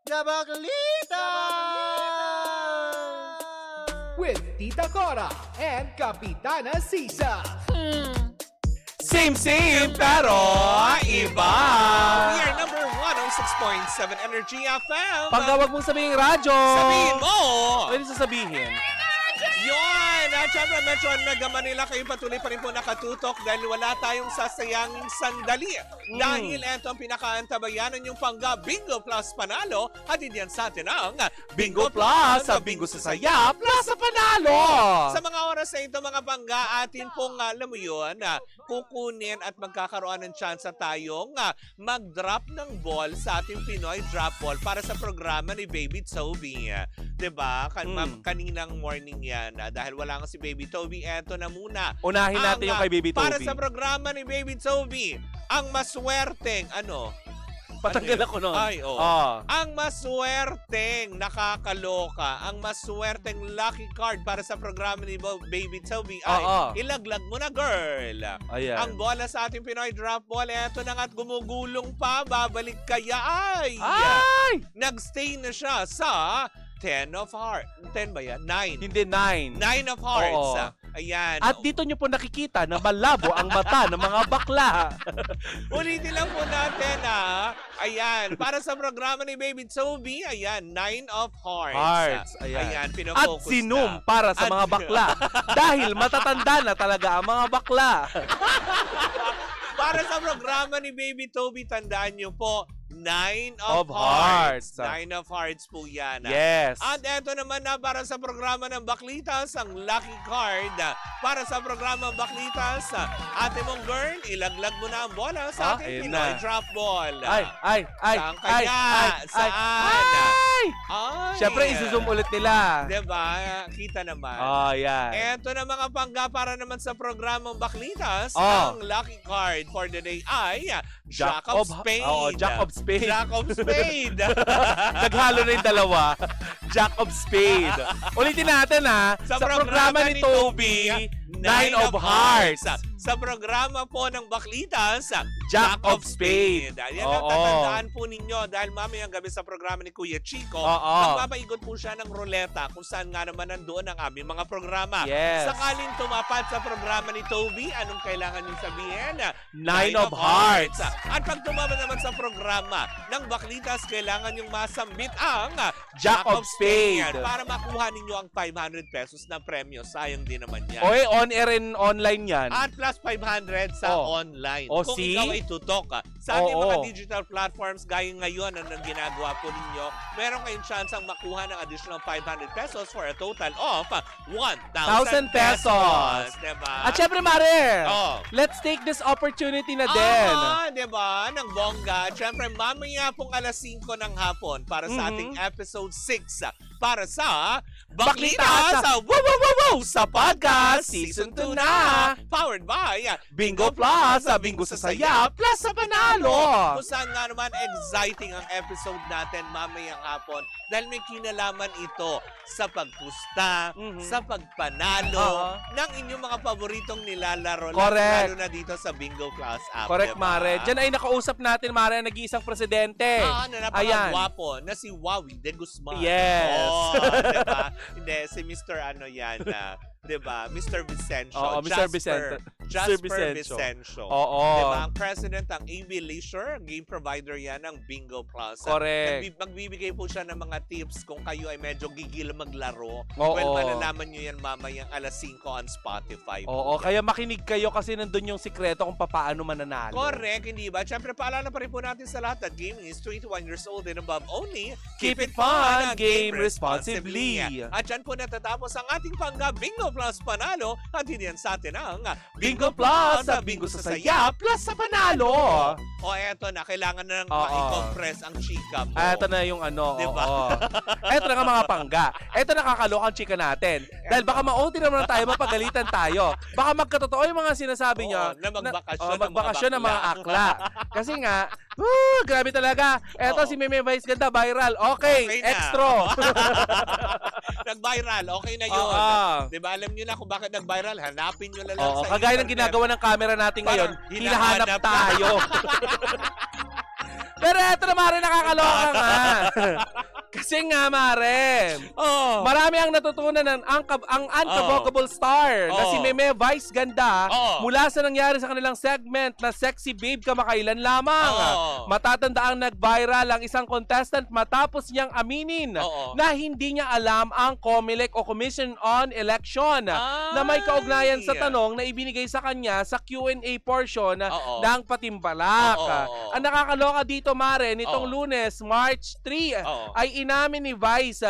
Sa Baklita! With Tita Cora and Kapitana Sisa. Same, pero iba. We are number 106.7 Energy FM. Pagka wag mong sabihin radyo. Sabihin mo. Pwede sasabihin. Yun! At syempre, Metro Mega Manila, kayo patuloy pa rin po nakatutok dahil wala tayong sasayanging sandali. Dahil ito ang pinakaantabayanan yung Pangga Bingo Plus Panalo. At yan sa atin ang Bingo Plus sa Bingo sa Saya Plus sa Panalo. Sa mga oras na ito, mga Pangga, atin pong, alam mo yun, kukunin at magkakaroon ng chance tayong mag-drop ng ball sa ating Pinoy Drop Ball para sa programa ni Baby Toby. Diba? Kaninang morning yan. Dahil wala nga si Baby Toby, eto na muna. Unahin natin yung kay Baby Toby. Para sa programa ni Baby Toby, ang maswerteng, Patanggal ako nun. Ay, oo. Ang maswerteng nakakaloka, ang maswerteng lucky card para sa programa ni Baby Toby ay ilaglag mo na, girl. Ayan. Ang bola sa ating Pinoy Drop Ball, eto na nga't gumugulong pa, babalik kaya ay! Nagstay na siya sa 10 of hearts. 10 ba yan? 9. Hindi 9. 9 of hearts. Oo. Ayan. At dito nyo po nakikita na malabo ang mata ng mga bakla. Ulitin lang po natin, Ayan. Para sa programa ni Baby Toby, ayan, 9 of hearts. Ayan. Ayan, At pinofocus sinum na. para sa mga bakla. Dahil matatanda na talaga ang mga bakla. Para sa programa ni Baby Toby, tandaan nyo po, 9 of hearts. 9 of hearts po yan. Yes. At eto naman na para sa programa ng Baklitas, ang lucky card. Para sa programa ng Baklitas, ate mong girl, ilaglag mo na ang bola sa ating Pinoy Drop Ball. Ay. Saan kaya? Saan? Ay! Siyempre, isuzoom ulit nila. Diba? Kita naman. Yan. Eto na mga Pangga para naman sa programang Baklitas, ang lucky card for the day ay Jack of Spades. Jack of Spades. Jack of Spades. Naghalo na yung dalawa. Jack of Spades. Ulitin natin sa programa ni Toby, 9 of Hearts. Sa programa po ng Baklitas, Jack of Spades. Yan ang tatandaan po ninyo dahil mamayang gabi sa programa ni Kuya Chico, magpapaigot po siya ng ruleta kung saan nga naman nandoon ang aming mga programa. Yes. Sakaling tumapat sa programa ni Toby, anong kailangan niyong sabihin? 9 of Hearts. At pag tumapat naman sa programa ng Baklitas, kailangan niyong masambit ang Jack of Spades. Para makuha ninyo ang 500 pesos na premyo. Sayang din naman yan. On-air and online yan. At plus 500 sa online. Kung see? ikaw ay tutok. Sa ating mga digital platforms, gaya ngayon ang ginagawa po ninyo, meron kayong chance ang makuha ng additional 500 pesos for a total of 1,000 pesos. Diba? At syempre, Mare, let's take this opportunity na din. Diba? Ng bongga. At syempre, mamaya pong alas 5 ng hapon para sa ating episode 6 para sa Baklitas sa sa podcast Season 2 na. Powered by Bingo Plus sa Bingo sa Saya Plus sa Panalo. Kung saan nga naman exciting ang episode natin mamayang hapon dahil may kinalaman ito sa pagpusta, sa pagpanalo ng inyong mga paboritong nilalaro. Correct. Lalo na dito sa Bingo Plus app. Correct, diba? Mare. Diyan ay nakausap natin, Mare, nag-iisang presidente. Na napakagwapo na si Wawi de Guzman. Yes. Diba? Hindi, si Mr. Ano yan, diba? Mr. Vicencio. Mr. Vicente. Jasper Vicencio. Diba? Ang president ng AB Leisure, game provider yan ng Bingo Plus. Correct. Magbibigay po siya ng mga tips kung kayo ay medyo gigil maglaro. Oo. Well, malalaman nyo yan mamayang alas 5 on Spotify. Kaya makinig kayo kasi nandun yung sikreto kung paano mananalo. Correct, hindi ba? Siyempre, paalala pa rin po natin sa lahat that gaming is 21 years old and above only. Keep it fun, game responsibly. At dyan po natatapos ang ating Pangga Bingo Plus Panalo at hindi yan sa atin ang Bingo Plus sa Bingo sa Saya Plus sa Panalo. Eto na, kailangan na nang i-compress ang chika mo. Eto na yung Diba? Eto na nga mga Pangga. Eto nakakalokang chika natin. Dahil baka ma-OT naman tayo, mapagalitan tayo. Baka magkatotoo yung mga sinasabi niya. Na magbakasyon, magbakasyon ng mga akla. Kasi nga, grabe talaga. Eto si Meme Vice Ganda, viral. Okay extra. Nag-viral, okay na yun. Diba, alam nyo na kung bakit nag-viral, hanapin nyo na lang sa kagaya ng ginagawa ng camera natin ngayon, hinahanap tayo. Pero eto na, Mare, nakakaloka nga. Kasi nga, Mare, Oh. marami ang natutunan ng ang Uncabogable Star na si Meme Vice Ganda mula sa nangyari sa kanilang segment na Sexy Babe Kamakailan lamang. Matatanda ang nag-viral ang isang contestant matapos niyang aminin na hindi niya alam ang COMELEC o Commission on Election na may kaugnayan sa tanong na ibinigay sa kanya sa Q&A portion ng Patimbalak. Ang nakakaloka dito, Mare, nitong Lunes, March 3, ay inamin ni Vice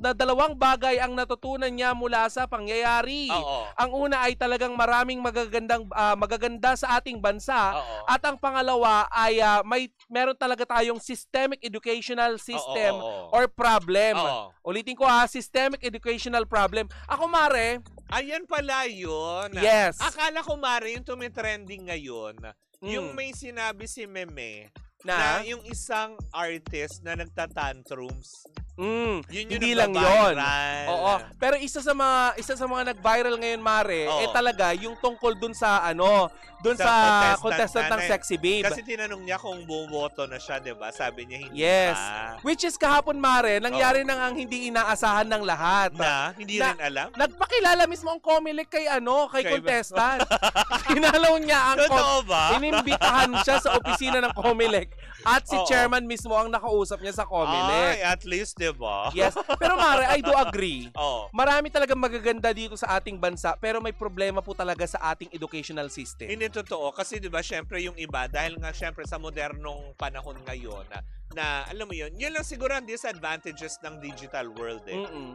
na dalawang bagay ang natutunan niya mula sa pangyayari. Ang una ay talagang maraming magaganda sa ating bansa at ang pangalawa ay meron talaga tayong systemic educational system or problem. Ulitin ko systemic educational problem. Ako, Mare, Ayan pala yun. yes. Akala ko, Mari, yung tumitrending ngayon, yung may sinabi si Meme na yung isang artist na nagtatantrums. Yun yung Hindi lang yun. nagbabiral. Oo. Pero isa sa mga nag-viral ngayon, Mare, talaga yung tungkol dun sa dun Sa sa contestant contestant ng na Sexy Babe. Kasi tinanong niya kung bumoto na siya, di ba? Sabi niya hindi Yes. pa. Which is kahapon, Mare, nangyari nang ang hindi inaasahan ng lahat. Hindi rin alam? Nagpakilala mismo ang COMELEC kay Kay- contestant. Kinalaw niya ang Totoo ba? inimbitahan siya sa opisina ng COMELEC at si chairman mismo ang nakausap niya sa COMELEC. Ay, at least, di ba? Yes. Pero Mare, I do agree. Oh. Marami talagang magaganda dito sa ating bansa pero may problema po talaga sa ating educational system. Hindi totoo. Kasi di ba, syempre yung iba, dahil nga syempre sa modernong panahon ngayon, na alam mo yun lang siguro ang disadvantages ng digital world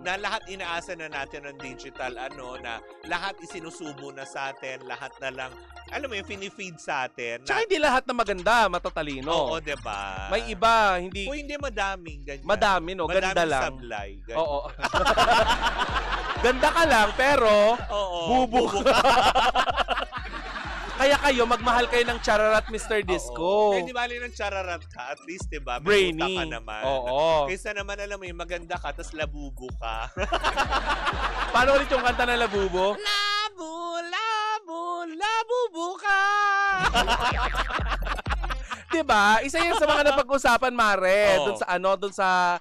na lahat inaasa na natin ng digital na lahat isinusubo na sa atin, lahat na lang alam mo yung fini-feed sa atin. Tsaka hindi lahat na maganda, matatalino. Oo, diba? May iba, hindi... O hindi madaming ganyan. Madami, no? Ganda Madaming lang. sablay. Ganyan. Oo. Ganda ka lang, pero... bubo ka. Kaya kayo, magmahal kayo ng Chararat Mr. Disco. Kaya di bali ng chararat ka, at least, diba? May Brainy. utak ka naman. Oo. Kaysa naman, alam mo yung maganda ka, tapos labubo ka. Paano ulit yung kanta ng Labubo? Labubo ka! Diba? Isa yan sa mga napag-usapan, Mare. Doon sa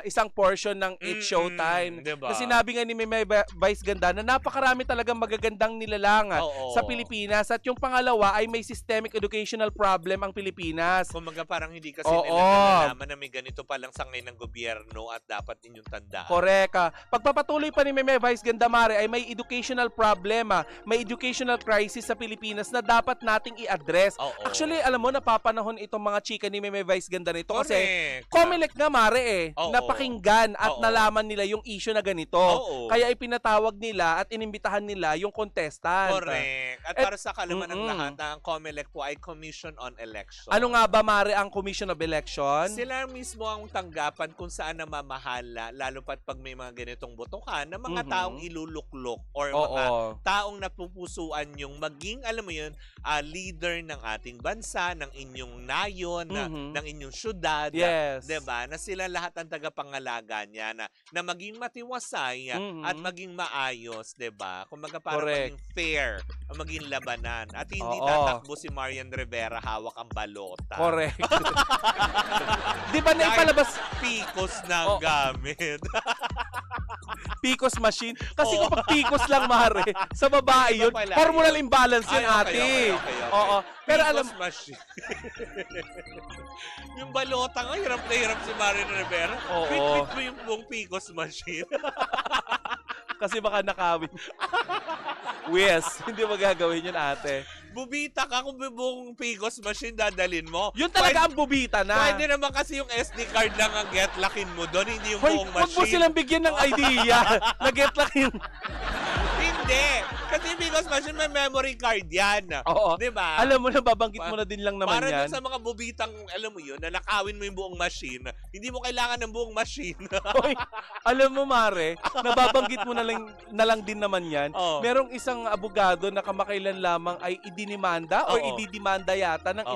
isang portion ng It's Showtime. Diba? Kasi sinabi nga ni Meme Vice Ganda na napakarami talagang magagandang nilalang sa Pilipinas. At yung pangalawa ay may systemic educational problem ang Pilipinas. Kumaga parang hindi kasi nila nalaman na may ganito palang sangay ng gobyerno at dapat ninyong tandaan. Correct. Pagpapatuloy pa ni Meme Vice Ganda, Mare, ay may educational problem, may educational crisis sa Pilipinas na dapat nating i-address. Actually, alam mo, napapanahon itong mga chika ni Meme Vice Ganda nito kasi COMELEC nga, Mare, napakinggan at nalaman nila yung issue na ganito. Kaya ipinatawag nila at inimbitahan nila yung contestant. Correct. At para sa kalaman ng lahat, ang COMELEC po ay Commission on Election. Ano nga ba, Mare, ang Commission of Election? Sila mismo ang tanggapan kung saan namamahala, lalo pat pag may mga ganitong botohan, ng mga taong iluluklok or mga taong napupusuan yung maging, alam mo yun, leader ng ating bansa, ng inyong nayon, ng inyong syudad. Yes. Diba? Na sila lahat ang tagapangalaga niya na maging matiwasay at maging maayos, 'di ba? Kumaga para maging fair, maging labanan at hindi tatakbo si Marian Rivera hawak ang balota. Correct. 'Di ba na ipalabas pikos ng gamit? Picos machine. Kasi kapag picos lang, Mare, sa babae yun, hormonal imbalance yun, ate. Oo. Pero alam machine. Yung balota nga, hirap na hirap si Marian Rivera. Quit mo yung buong picos machine. Kasi baka nakawin. Yes, hindi mo gagawin yun, ate. Bubita ka kung buong picos machine dadalin mo. Yun talaga ang bubita na. Pwede naman kasi yung SD card lang ang get lockin mo doon, hindi yung buong machine. Huwag mo silang bigyan ng idea na get lockin. Hindi. Kasi picos machine may memory card yan. Oo. Diba? Alam mo na, babanggit mo na din lang naman para yan. Para sa mga bubitang, alam mo yun, na nakawin mo yung buong machine, hindi mo kailangan ng buong machine. Hoy, alam mo, Mare, nababanggit mo na lang din naman yan. Merong isang abogado na kamakailan lamang ay idinimanda o ididimanda yata ng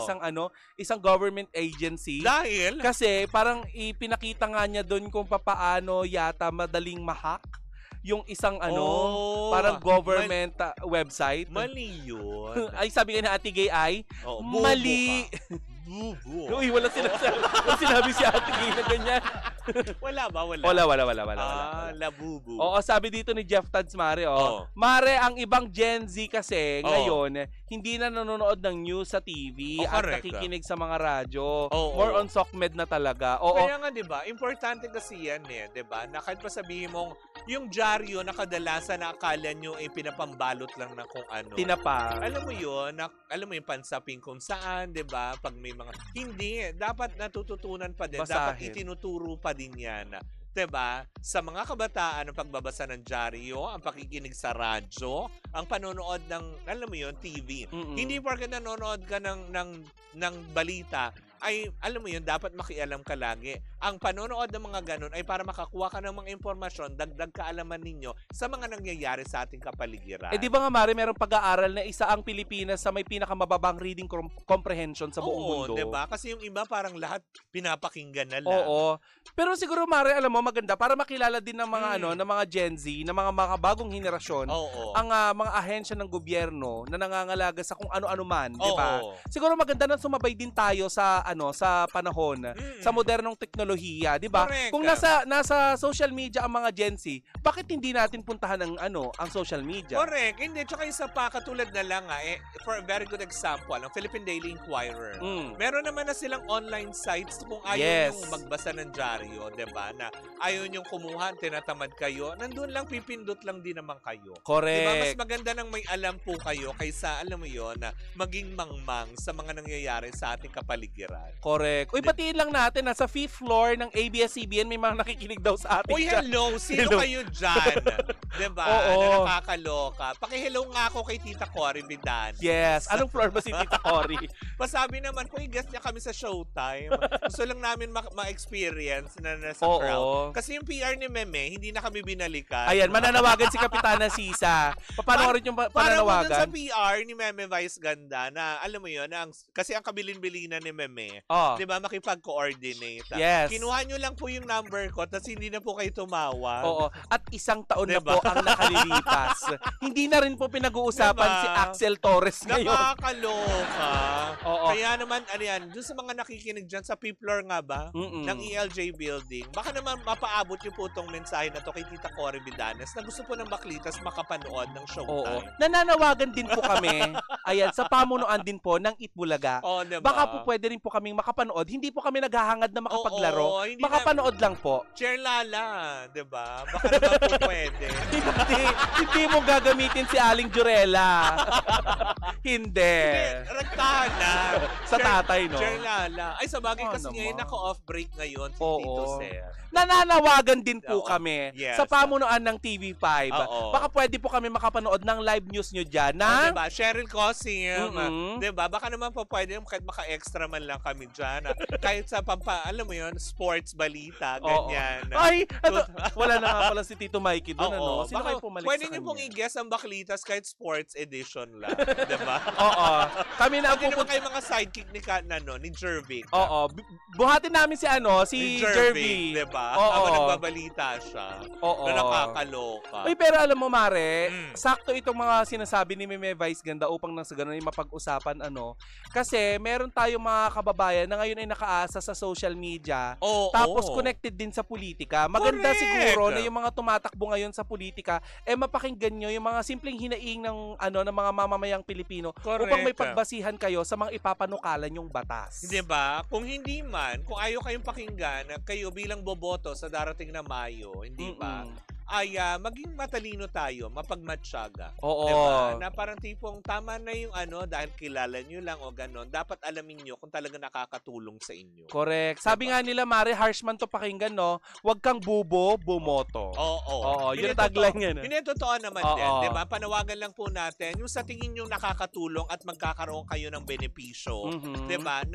isang government agency. Dahil? Kasi parang ipinakita nga niya doon kung papaano yata madaling mahack yung isang parang government website. Mali yun. Ay, sabi nga ni Ate Gay ay, mali. Labubo. Uy, wala sinabi si Ate Gay na ganyan. Wala ba? Wala. Labubo. Oo, sabi dito ni Jeff Tads, Mare, Oo. Mare, ang ibang Gen Z kasi Oo. ngayon, hindi na nanonood ng news sa TV Oh, at correct. nakikinig sa mga radyo. Oo. More on SOCMED na talaga. Oo. Kaya nga, di ba, importante kasi yan di ba, na kahit pa sabihin mong, yung dyaryo na kadalasan na akala nyo ay pinapambalot lang na kung ano. Tinapa. Alam mo yun, alam mo yung pansaping kung saan, di ba, pag may mga, hindi, dapat natututunan pa din, dapat Basahin. itinuturo pa din yan. Diba? Sa mga kabataan, ang pagbabasa ng dyaryo, ang pakikinig sa radyo, ang panonood ng, alam mo yun, TV. Mm-mm. Hindi porke nanonood ka ng balita, ay, alam mo yun, dapat makialam ka lagi. Ang panonood ng mga ganun ay para makakuha ka ng mga impormasyon, dagdag kaalaman ninyo sa mga nangyayari sa ating kapaligiran. Eh di ba nga Mare, merong pag-aaral na isa ang Pilipinas sa may pinakamababang reading comprehension sa buong mundo. Oo, diba? Kasi yung iba parang lahat pinapakinggan na lang. Oo. Pero siguro Mare, alam mo maganda para makilala din ng mga ng mga Gen Z, ng mga bagong henerasyon, Oo. ang mga ahensya ng gobyerno na nangangalaga sa kung ano-ano man, di ba? Oo. Siguro maganda na sumabay din tayo sa sa panahon, sa modernong teknolohiya, di ba? Correct. Kung nasa social media ang mga Gen Z, bakit hindi natin puntahan ang social media? Correct. Hindi, tsaka isa pa, katulad na lang for a very good example, ang Philippine Daily Inquirer. Meron naman na silang online sites kung ayaw yung magbasa ng dyaryo, diba? Na ayaw yung kumuha, tinatamad kayo, nandun lang, pipindot lang din naman kayo. Correct. Diba? Mas maganda nang may alam po kayo kaysa, alam mo yon na maging mangmang sa mga nangyayari sa ating kapaligiran. Correct. Uy, batiin lang natin, nasa 5th floor ng ABS-CBN, may mga nakikinig daw sa atin. Uy, hello! Sino Hello. kayo dyan? Diba? Oo. Na nakakaloka. Paki-hello nga ako kay Tita Cory Vidan. Yes. Anong floor ba si Tita Cory? Pasabi naman, kung i-guest niya kami sa Showtime, gusto lang namin ma-experience na nasa Oo. crowd. Kasi yung PR ni Meme, hindi na kami binalikan. Ayan, mananawagan si Kapitana Sisa. Paano rin yung Para mo dun pananawagan? sa PR ni Meme Vice Ganda na, alam mo yun, kasi ang kabilin-bilinan ni Meme, Oh. di ba, makipag-coordinate. Yes. Kinuha nyo lang po yung number ko, tapos hindi na po kayo tumawag. Oo. At 1 taon na Diba? po ang nakalilipas. Hindi na rin po pinag-uusapan Diba? si Axel Torres ngayon. Nakakaloka. Oo. Kaya naman, ano yan, dun sa mga nakikinig dyan, sa 5th floor nga ba, ng ELJ building, baka naman mapaabot yung po itong mensahe na to kay Tita Cory Vidanes na gusto po ng Baklitas makapanood ng Oo. Showtime. Nananawagan din po kami, ayan, sa pamunuan din po ng Itbulaga. Oo, diba? Baka po pwede rin po kaming makapanood. Hindi po kami naghahangad na makapaglaro. Oo, hindi Makapanood lang po. Chair Lala, di ba? Baka naman po pwede. hindi mo gagamitin si Aling Jurella. Hindi. Ragtahan na. Sa tatay, no? Chair Lala. Ay, sa bagay Oo kasi naman. ngayon, naka-off break ngayon si Oo. Tito Sir. Nananawagan din po Oo. kami Yes. sa pamunuan ng TV5. Oo. Baka pwede po kami makapanood ng live news nyo dyan Oh, na... diba? Cheryl Cosim. Mm-mm. Diba? Baka naman po pwede kahit maka-extra man lang kami dyan. Kahit sa alam mo yun, sports balita, Oo. ganyan. Ay, wala na nga pala si Tito Mikey doon, ano? Oo. Sino Baka kayo pumalik pwede sa niyo pong kanya? i-guess ang Baklitas kahit sports edition lang. diba? Oo. Kami na ang Pwede naman pupunta... kayo mga sidekick ni Jervic. Oo. Buhatin namin si Si Jervy. Jervic, diba? Oo. Habang nagbabalita siya. Oo. Na nakakaloka. Uy, pero alam mo, Mare, Mm. sakto itong mga sinasabi ni Meme Vice Ganda upang nang sa ganun ay mapag-usapan, Kasi meron tayong mga kababayan na ngayon ay nakaasa sa social media. Oo. Tapos connected din sa politika. Maganda Correct. siguro na yung mga tumatakbo ngayon sa politika, mapakinggan nyo yung mga simpleng hinaing ng, ng mga mamamayang Pilipino upang may Correct. pagbasihan kayo sa mga ipapanukalan yung batas. Di ba? Kung hindi man, kung ayaw kayong pakinggan, kayo bilang boboto sa darating na Mayo, hindi ba? Ay maging matalino tayo, mapagmatyaga. Oo. Diba? Na parang tipong tama na yung dahil kilala nyo lang o ganon, dapat alamin nyo kung talaga nakakatulong sa inyo. Correct. Sabi nga nila, Mare, harsh man to pakinggan, no? Huwag kang bubo, bumoto. Oo. Yun ang tagline yan. Hindi, totoo naman Oo. din. Diba? Panawagan lang po natin, yung sa tingin nyo nakakatulong at magkakaroon kayo ng benepisyo. Mhm. Diba?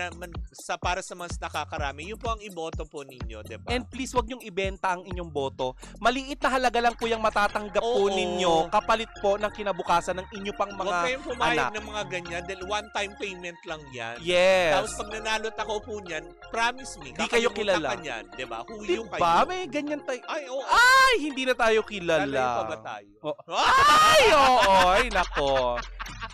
Para sa mas nakakarami, yun po ang iboto po ninyo. Diba? And please, wag niyong ibenta ang inyong boto. Maliit na halaga lang po yung matatanggap po Oo. ninyo kapalit po ng kinabukasan ng inyo pang Huwag mga kayong pumayag anak. ng mga ganyan dahil one-time payment lang yan. Yes. Tapos pag nanalo ako po niyan, promise me, Di kayo kakalimutan kilala. ka niyan, diba? Huyo kayo. Diba? May ganyan tayo. Ay, oo. Ay, hindi na tayo kilala. Lalayo pa ba tayo? Oh. Ay, oo. Ay, nako.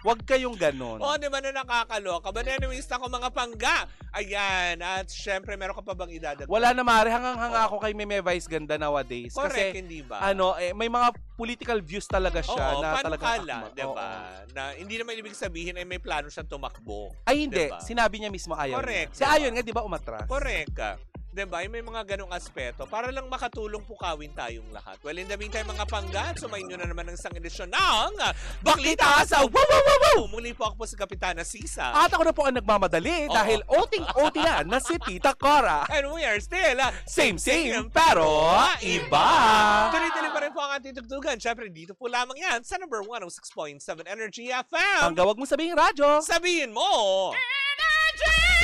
Huwag kayong ganon. Oo, di ba na nakakaloka? But anyways, ako mga pangga. Ayan. At syempre, meron ka pa bang idadagdag? Wala na mare, hanga ako kay Meme Vice ganda nowadays. Correct, Kasi, hindi ba? may mga political views talaga siya Oo, na panukala, talaga. diba? Na hindi naman ibig sabihin ay may plano siyang tumakbo. Ay, hindi. Diba? Sinabi niya mismo ayaw. Correct, Si diba? Ayon nga, di ba, umatras? Correct. Diba? May mga ganong aspeto para lang makatulong pukawin tayong lahat. Well, in the meantime, mga pangga, sumayin nyo na naman ng isang edisyon ng Baklita sa Wow Wow Wow Wow! Muli po ako po si Kapitana Sisa. At ako na po ang nagmamadali dahil OT na na si Tita Cora. And we are still Same, pero iba. Tuloy-tuloy pa rin po ang ating tugtugan. Siyempre, dito po lamang yan sa number 106.7 Energy FM. Ang gawag mo sabihin radyo. Sabihin mo! Energy!